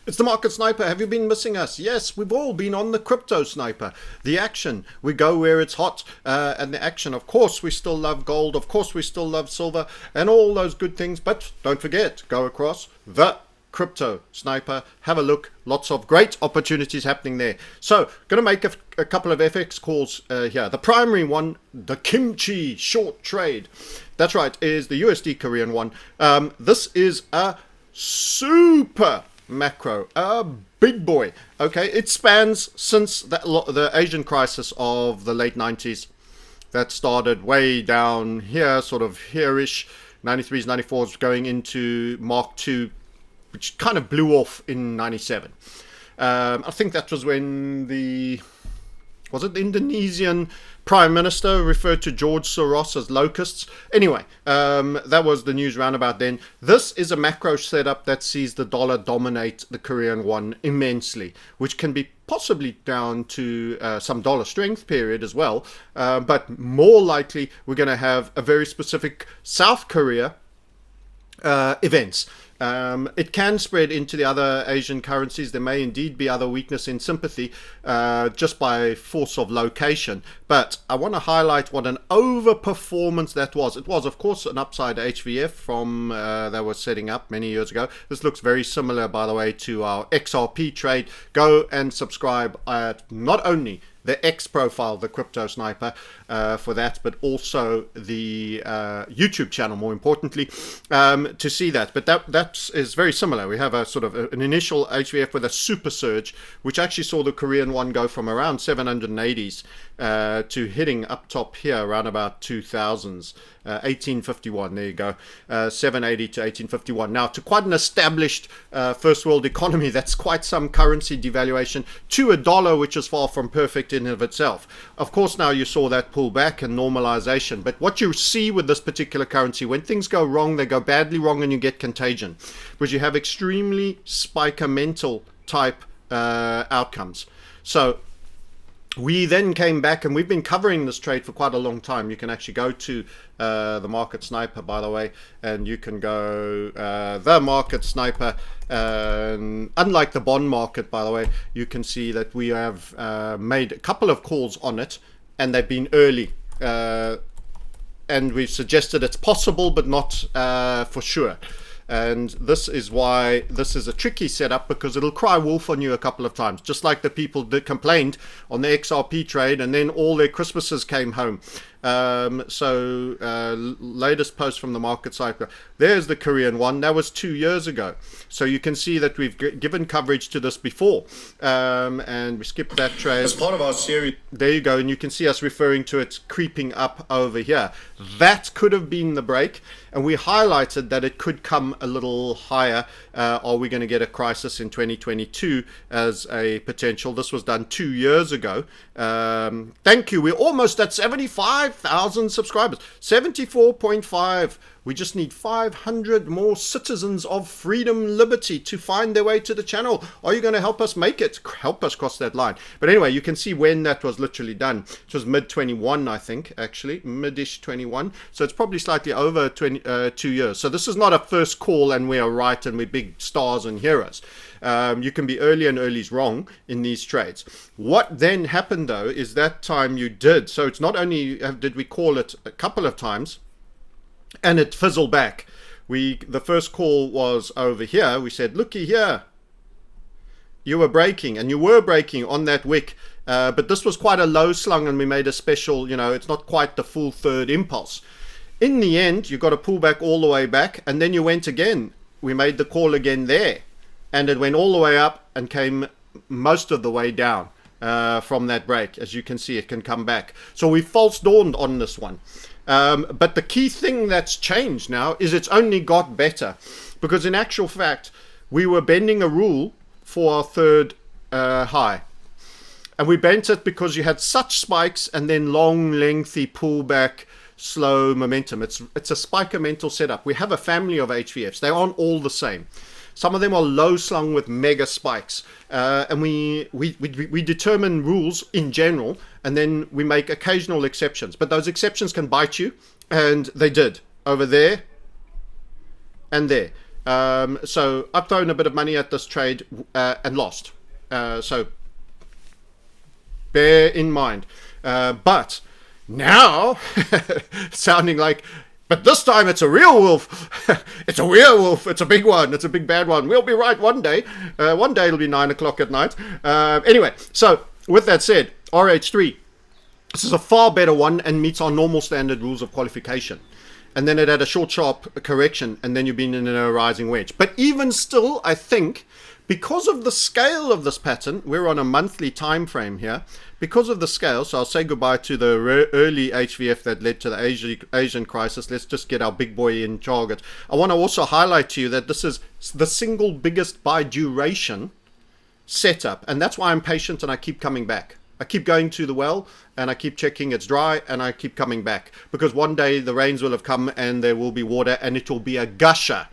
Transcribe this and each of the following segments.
It's the Market Sniper. Have you been missing us? Yes, we've all been on the Crypto Sniper. The action. We go where it's hot. And the action, of course, we still love gold. Of course, we still love silver and all those good things. But don't forget, go across the Crypto Sniper. Have a look. Lots of great opportunities happening there. So, going to make a couple of FX calls here. The primary one, the kimchi short trade. That's right, is the USD Korean one. This is a super macro, a big boy. Okay, it spans since the Asian crisis of the late 90s. That started way down here, sort of here-ish, 93s, 94s, going into Mark II, which kind of blew off in 97. I think that was when the Indonesian Prime Minister referred to George Soros as locusts. Anyway, that was the news roundabout then. This is a macro setup that sees the dollar dominate the Korean won immensely, which can be possibly down to some dollar strength period as well. But more likely, we're going to have a very specific South Korea events. It can spread into the other Asian currencies. There may indeed be other weakness in sympathy just by force of location. But I want to highlight what an overperformance that was. It was, of course, an upside HVF from that was setting up many years ago. This looks very similar, by the way, to our XRP trade. Go and subscribe at not only the X profile, the Crypto Sniper, for that, but also the YouTube channel, more importantly, to see that. But that is very similar. We have a sort of an initial HVF with a super surge, which actually saw the Korean one go from around 780s to hitting up top here around about 2000s. 1851, there you go, 780 to 1851. Now, to quite an established first world economy, that's quite some currency devaluation to a dollar, which is far from perfect in and of itself. Of course, now you saw that pull back and normalization, but what you see with this particular currency, when things go wrong, they go badly wrong and you get contagion, because you have extremely spikeamental type outcomes. So we then came back, and we've been covering this trade for quite a long time. You can actually go to the Market Sniper, by the way, and you can go the Market Sniper. Unlike the bond market, by the way, you can see that we have made a couple of calls on it, and they've been early. And we've suggested it's possible, but not for sure. And this is why this is a tricky setup, because it'll cry wolf on you a couple of times, just like the people that complained on the XRP trade and then all their Christmases came home. Latest post from the Market Cycle. There's the Korean one. That was 2 years ago. So you can see that we've given coverage to this before. And we skipped that trade. As part of our series. There you go. And you can see us referring to it creeping up over here. That could have been the break. And we highlighted that it could come a little higher. Are we going to get a crisis in 2022 as a potential? This was done 2 years ago. Thank you. We're almost at 75,000 subscribers. 74.5. We just need 500 more citizens of freedom, liberty to find their way to the channel. Are you going to help us make it? Help us cross that line. But anyway, you can see when that was literally done. It was mid-21, I think, actually. Mid-ish 21. So it's probably slightly over 2 years. So this is not a first call and we are right and we're big stars and heroes. You can be early and early's wrong in these trades. What then happened, though, is that time you did. So it's not only did we call it a couple of times, and it fizzled back. The first call was over here. We said, looky here, you were breaking, and you were breaking on that wick, but this was quite a low slung, and we made a special, it's not quite the full third impulse. In the end, you got to pull back all the way back, and then you went again. We made the call again there, and it went all the way up and came most of the way down from that break. As you can see, it can come back. So we false dawned on this one. But the key thing that's changed now is it's only got better, because in actual fact, we were bending a rule for our third high. And we bent it because you had such spikes and then long, lengthy pullback, slow momentum. It's a spikeamental setup. We have a family of HVFs. They aren't all the same. Some of them are low slung with mega spikes, and we determine rules in general, and then we make occasional exceptions. But those exceptions can bite you, and they did over there and there. So I've thrown a bit of money at this trade and lost. So bear in mind. But now, sounding like, but this time it's a real wolf. It's a werewolf. It's a big one. It's a big bad one. We'll be right one day. One day it'll be 9 o'clock at night. Anyway, so with that said, RH3, this is a far better one and meets our normal standard rules of qualification. And then it had a short, sharp correction, and then you've been in a rising wedge. But even still, I think, because of the scale of this pattern, we're on a monthly time frame here, because of the scale, so I'll say goodbye to the early HVF that led to the Asian crisis. Let's just get our big boy in target. I want to also highlight to you that this is the single biggest by duration setup, and that's why I'm patient and I keep coming back. I keep going to the well and I keep checking it's dry and I keep coming back, because one day the rains will have come and there will be water and it will be a gusher.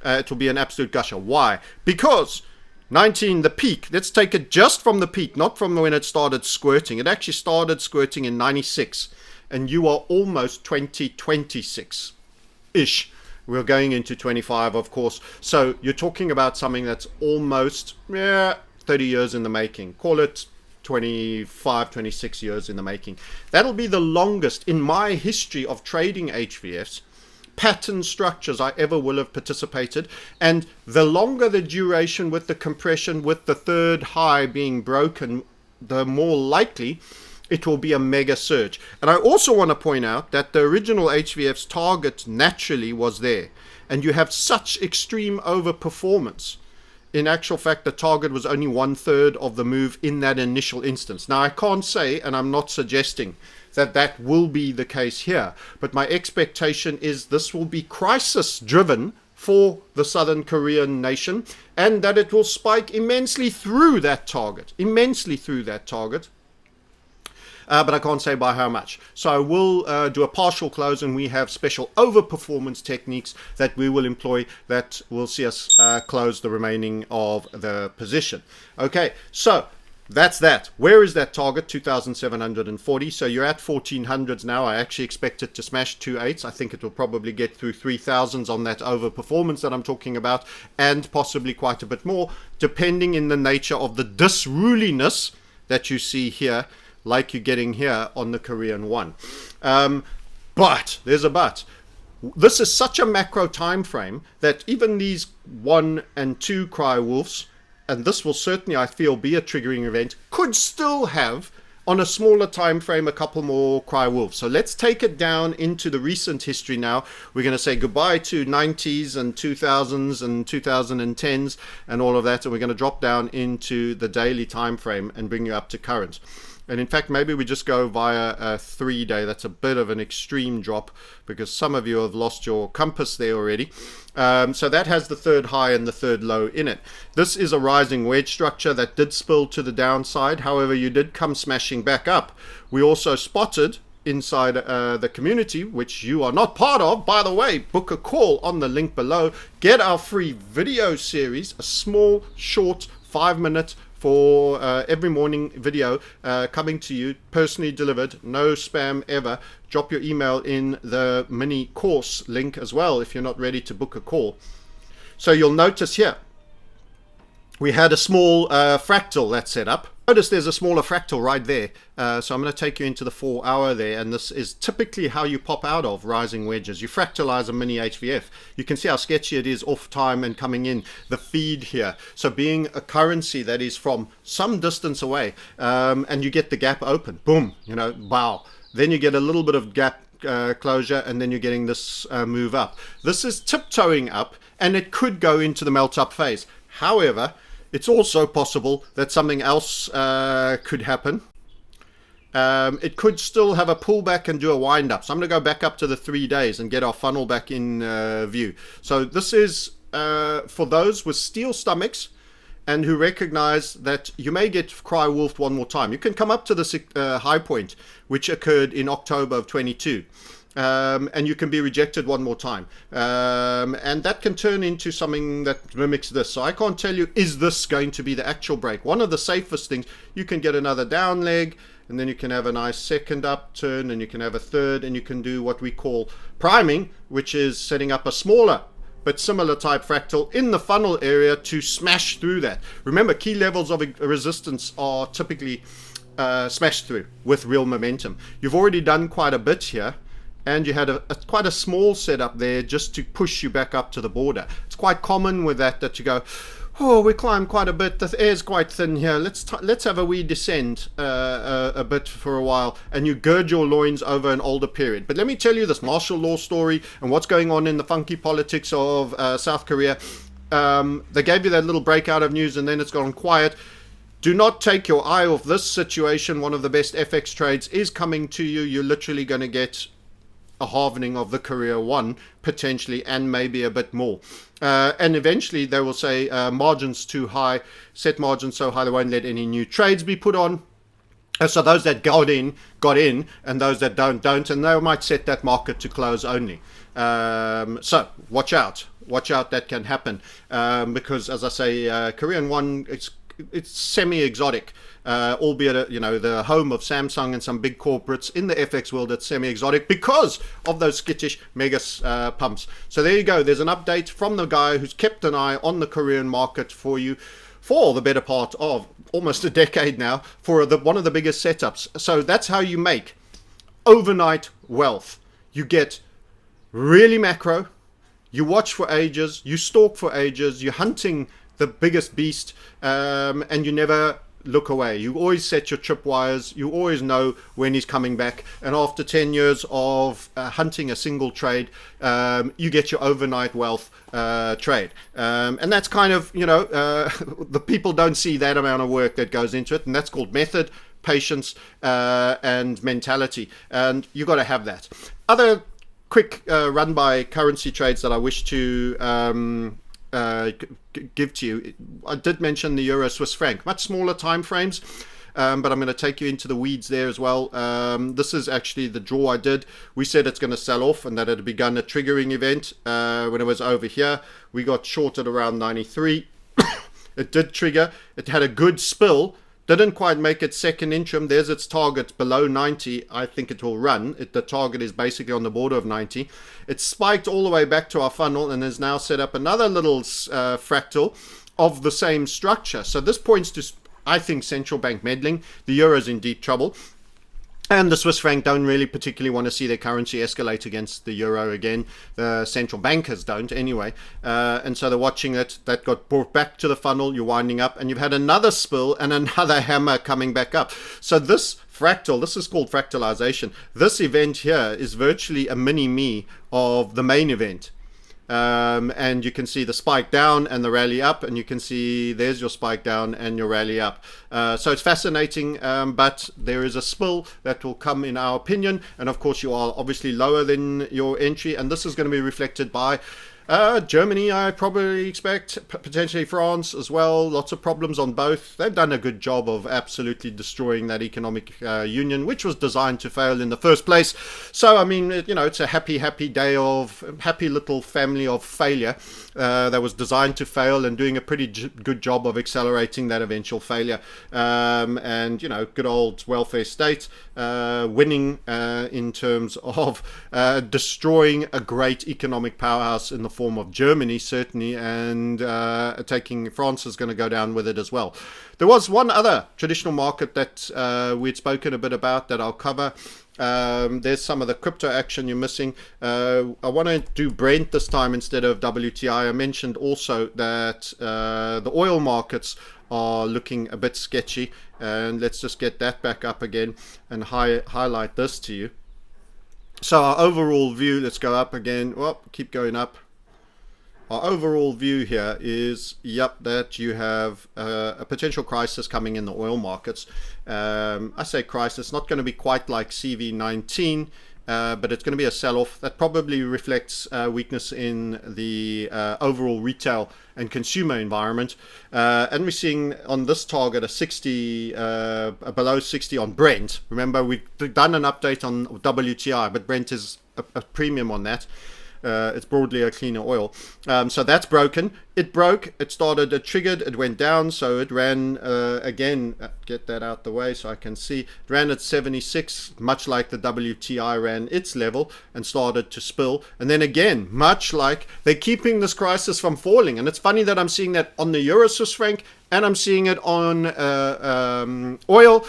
It will be an absolute gusher. Why? Because 19, the peak, let's take it just from the peak, not from when it started squirting. It actually started squirting in 96, and you are almost 2026-ish. We're going into 25, of course. So you're talking about something that's almost 30 years in the making. Call it 25, 26 years in the making. That'll be the longest in my history of trading HVFs, pattern structures I ever will have participated. And the longer the duration with the compression, with the third high being broken, the more likely it will be a mega surge. And I also want to point out that the original HVF's target naturally was there, and you have such extreme overperformance. In actual fact, the target was only 1/3 of the move in that initial instance. Now, I can't say, and I'm not suggesting that that will be the case here, but my expectation is this will be crisis driven for the Southern Korean nation, and that it will spike immensely through that target, but I can't say by how much. So I will do a partial close, and we have special overperformance techniques that we will employ that will see us close the remaining of the position. Okay, so that's that. Where is that target? 2,740. So you're at 1,400s now. I actually expect it to smash 2.8s. I think it will probably get through 3,000s on that overperformance that I'm talking about, and possibly quite a bit more, depending in the nature of the disruliness that you see here, like you're getting here on the Korean one. But there's a but. This is such a macro time frame that even these 1 and 2 cry wolves, and this will certainly, I feel, be a triggering event, could still have on a smaller time frame a couple more cry wolves. So let's take it down into the recent history now. We're going to say goodbye to 90s and 2000s and 2010s and all of that, and we're going to drop down into the daily time frame and bring you up to current. And in fact, maybe we just go via a 3-day. That's a bit of an extreme drop because some of you have lost your compass there already. So that has the third high and the third low in it. This is a rising wedge structure that did spill to the downside. However, you did come smashing back up. We also spotted inside the community, which you are not part of, by the way, book a call on the link below. Get our free video series, a small, short, 5-minute for every morning video coming to you, personally delivered, no spam ever. Drop your email in the mini course link as well if you're not ready to book a call. So you'll notice here, we had a small fractal that's set up. Notice there's a smaller fractal right there. So I'm going to take you into the 4-hour there, and this is typically how you pop out of rising wedges. You fractalize a mini HVF. You can see how sketchy it is off time and coming in the feed here. So being a currency that is from some distance away, and you get the gap open, boom, wow. Then you get a little bit of gap closure, and then you're getting this move up. This is tiptoeing up, and it could go into the melt up phase. However, it's also possible that something else could happen. It could still have a pullback and do a wind up. So I'm going to go back up to the 3 days and get our funnel back in view. So this is for those with steel stomachs and who recognize that you may get cry wolfed one more time. You can come up to the high point, which occurred in October of 22. And you can be rejected one more time, and that can turn into something that mimics this. So I can't tell you, is this going to be the actual break? One of the safest things, you can get another down leg, and then you can have a nice second upturn, and you can have a third, and you can do what we call priming, which is setting up a smaller but similar type fractal in the funnel area to smash through that. Remember, key levels of resistance are typically smashed through with real momentum. You've already done quite a bit here, and you had quite a small setup there just to push you back up to the border. It's quite common with that you go, oh, we climbed quite a bit, the air's quite thin here, let's have a wee descend a bit for a while, and you gird your loins over an older period. But let me tell you this martial law story and what's going on in the funky politics of South Korea. They gave you that little breakout of news and then it's gone quiet. Do not take your eye off this situation. One of the best FX trades is coming to you. You're literally going to get a halvening of the Korea won potentially, and maybe a bit more. And eventually they will say margins too high, set margins so high they won't let any new trades be put on. So those that got in, and those that don't, and they might set that market to close only. So watch out, that can happen, because as I say, Korean won, it's semi-exotic, albeit the home of Samsung and some big corporates in the FX world. It's semi-exotic because of those skittish mega pumps. So there you go. There's an update from the guy who's kept an eye on the Korean market for you for the better part of almost a decade now, for one of the biggest setups. So that's how you make overnight wealth. You get really macro, you watch for ages, you stalk for ages, you're hunting the biggest beast, and you never look away. You always set your tripwires. You always know when he's coming back. And after 10 years of hunting a single trade, you get your overnight wealth trade. And that's kind of, the people don't see that amount of work that goes into it. And that's called method, patience, and mentality. And you got to have that. Other quick run by currency trades that I wish to give to you. I did mention the Euro Swiss Franc, much smaller time frames, but I'm going to take you into the weeds there as well. This is actually the draw I did. We said it's going to sell off and that it had begun a triggering event when it was over here. We got shorted around 93. It did trigger. It had a good spill. Didn't quite make its second interim. There's its target below 90. I think it will run. The target is basically on the border of 90. It spiked all the way back to our funnel and has now set up another little fractal of the same structure. So this points to, I think, central bank meddling. The euro's in deep trouble. And the Swiss franc don't really particularly want to see their currency escalate against the euro again. The central bankers don't anyway. And so they're watching it. That got brought back to the funnel. You're winding up. And you've had another spill and another hammer coming back up. So this fractal, this is called fractalization. This event here is virtually a mini-me of the main event. And you can see the spike down and the rally up, and you can see there's your spike down and your rally up. So it's fascinating, but there is a spill that will come in our opinion, and of course you are obviously lower than your entry, and this is going to be reflected by Germany, I probably expect, potentially France as well. Lots of problems on both. They've done a good job of absolutely destroying that economic union, which was designed to fail in the first place. So, I mean, it's a happy day of, happy little family of failure that was designed to fail and doing a pretty good job of accelerating that eventual failure. And, good old welfare state winning in terms of destroying a great economic powerhouse in the form of Germany, certainly, and taking France is going to go down with it as well. There was one other traditional market that we'd spoken a bit about that I'll cover. There's some of the crypto action you're missing. I want to do Brent this time instead of WTI. I mentioned also that the oil markets are looking a bit sketchy, and let's just get that back up again and highlight this to you. So our overall view, let's go up again. Well, keep going up. Our overall view here is, that you have a potential crisis coming in the oil markets. I say crisis, not going to be quite like CV19, but it's going to be a sell-off that probably reflects weakness in the overall retail and consumer environment. And we're seeing on this target a 60, below 60 on Brent. Remember, we've done an update on WTI, but Brent is a premium on that. It's broadly a cleaner oil. So that's broken. It broke, it started, it triggered, it went down, so it ran again, get that out the way so I can see, it ran at 76, much like the WTI ran its level and started to spill. And then again, much like they're keeping this crisis from falling. And it's funny that I'm seeing that on the Euro Swiss Franc and I'm seeing it on oil.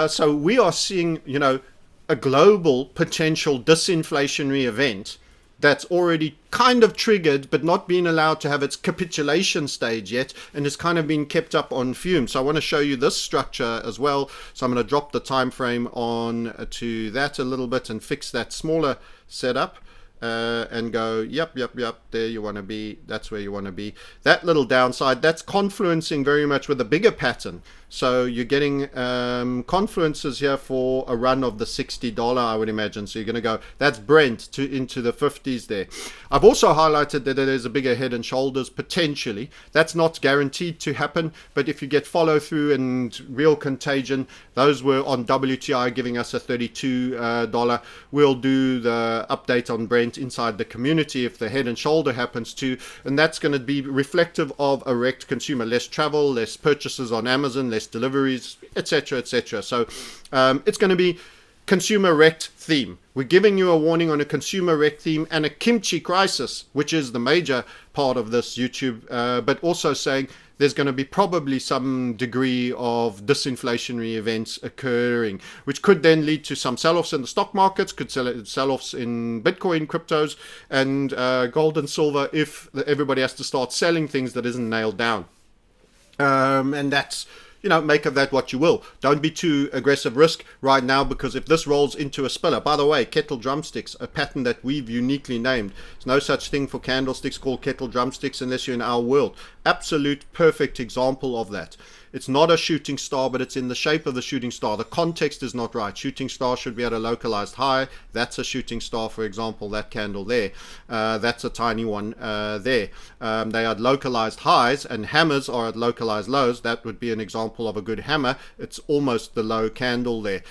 So we are seeing, you know, a global potential disinflationary event that's already kind of triggered but not been allowed to have its capitulation stage yet, and it's kind of been kept up on fumes. So I want to show you this structure as well. So I'm going to drop the time frame on to that a little bit and fix that smaller setup. And go, yep, there you want to be, that's where you want to be. That little downside, that's confluencing very much with a bigger pattern. So you're getting confluences here for a run of the $60, I would imagine. So you're going to go, that's Brent into the 50s there. I've also highlighted that there's a bigger head and shoulders potentially. That's not guaranteed to happen, but if you get follow through and real contagion, those were on WTI giving us a $32. We'll do the update on Brent inside the community if the head and shoulder happens to, and that's going to be reflective of a wrecked consumer. Less travel, less purchases on Amazon, less deliveries, etc. So it's going to be consumer wrecked theme. We're giving you a warning on a consumer wrecked theme and a kimchi crisis, which is the major part of this YouTube, but also saying there's going to be probably some degree of disinflationary events occurring, which could then lead to some sell-offs in the stock markets, could sell-offs in Bitcoin, cryptos, and gold and silver if everybody has to start selling things that isn't nailed down. And that's, you know, make of that what you will. Don't be too aggressive risk right now, because if this rolls into a spiller, by the way, kettle drumsticks, a pattern that we've uniquely named. There's no such thing for candlesticks called kettle drumsticks unless you're in our world. Absolute perfect example of that. It's not a shooting star, but it's in the shape of the shooting star. The context is not right. Shooting star should be at a localized high. That's a shooting star, for example, that candle there. That's a tiny one there. They are at localized highs, and hammers are at localized lows. That would be an example of a good hammer. It's almost the low candle there.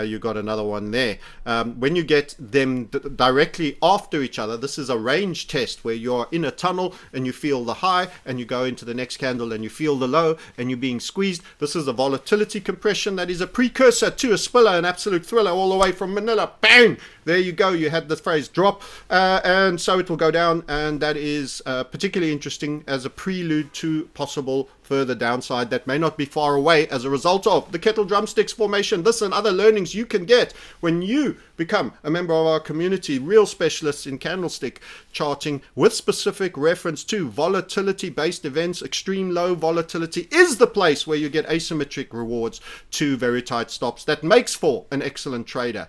You got another one there. When you get them directly after each other, this is a range test where you're in a tunnel and you feel the high, and you go into the next candle and you feel the low, and you're being squeezed. This is a volatility compression that is a precursor to a spiller, an absolute thriller, all the way from Manila. Bang! There you go. You had the phrase drop, and so it will go down, and that is particularly interesting as a prelude to possible further downside that may not be far away as a result of the kettle drumsticks formation. This and other learnings you can get when you become a member of our community, real specialists in candlestick charting with specific reference to volatility-based events. Extreme low volatility is the place where you get asymmetric rewards to very tight stops. That makes for an excellent trader,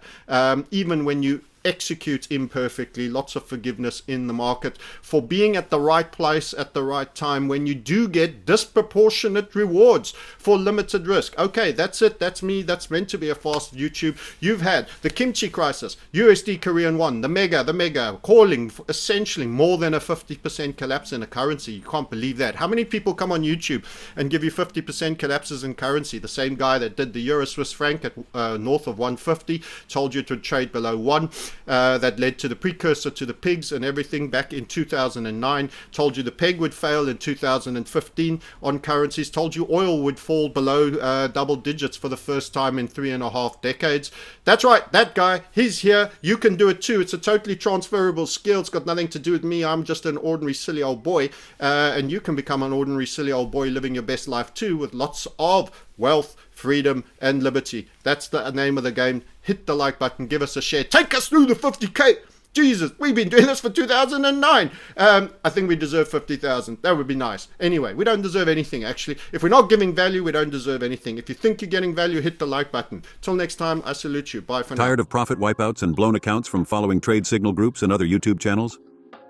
even when you execute imperfectly. Lots of forgiveness in the market for being at the right place at the right time when you do get disproportionate rewards for limited risk. Okay, that's it. That's me. That's meant to be a fast YouTube. You've had the kimchi crisis, USD Korean won, the mega calling for essentially more than a 50% collapse in a currency. You can't believe that. How many people come on YouTube and give you 50% collapses in currency? The same guy that did the Euro Swiss Franc at north of 150 told you to trade below 1. That led to the precursor to the pigs and everything back in 2009. Told you the peg would fail in 2015 on currencies. Told you oil would fall below double digits for the first time in 3.5 decades. That's right, that guy, he's here. You can do it too. It's a totally transferable skill. It's got nothing to do with me. I'm just an ordinary silly old boy, and you can become an ordinary silly old boy living your best life too, with lots of wealth, freedom, and liberty. That's the name of the game. Hit the like button, give us a share, take us through the 50k. Jesus, we've been doing this for 2009. I think we deserve 50,000. That would be nice. Anyway, we don't deserve anything, actually. If we're not giving value, we don't deserve anything. If you think you're getting value, hit the like button. Till next time, I salute you. Bye for now. Tired of profit wipeouts and blown accounts from following trade signal groups and other YouTube channels?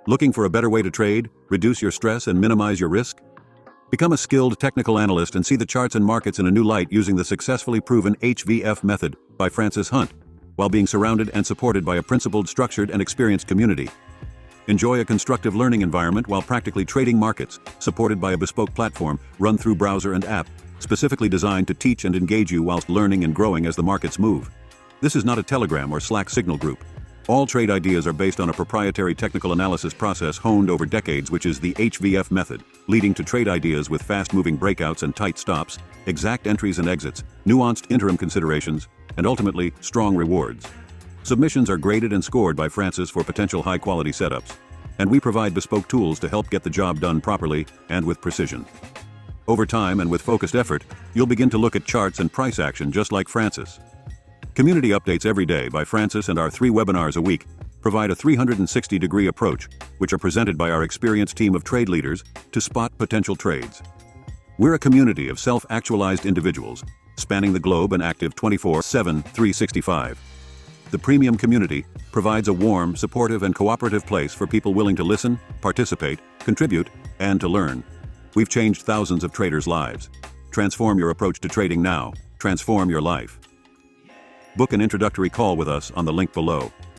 Looking for a better way to trade, reduce your stress, and minimize your risk? Become a skilled technical analyst and see the charts and markets in a new light using the successfully proven HVF method by Francis Hunt, while being surrounded and supported by a principled, structured, and experienced community. Enjoy a constructive learning environment while practically trading markets, supported by a bespoke platform run through browser and app, specifically designed to teach and engage you whilst learning and growing as the markets move. This is not a Telegram or Slack signal group, All trade ideas are based on a proprietary technical analysis process honed over decades, which is the HVF method, leading to trade ideas with fast-moving breakouts and tight stops, exact entries and exits, nuanced interim considerations, and ultimately, strong rewards. Submissions are graded and scored by Francis for potential high-quality setups, and we provide bespoke tools to help get the job done properly and with precision. Over time and with focused effort, you'll begin to look at charts and price action just like Francis. Community updates every day by Francis and our 3 webinars a week provide a 360-degree approach, which are presented by our experienced team of trade leaders to spot potential trades. We're a community of self-actualized individuals, spanning the globe and active 24/7, 365. The premium community provides a warm, supportive, and cooperative place for people willing to listen, participate, contribute, and to learn. We've changed thousands of traders' lives. Transform your approach to trading now. Transform your life. Book an introductory call with us on the link below.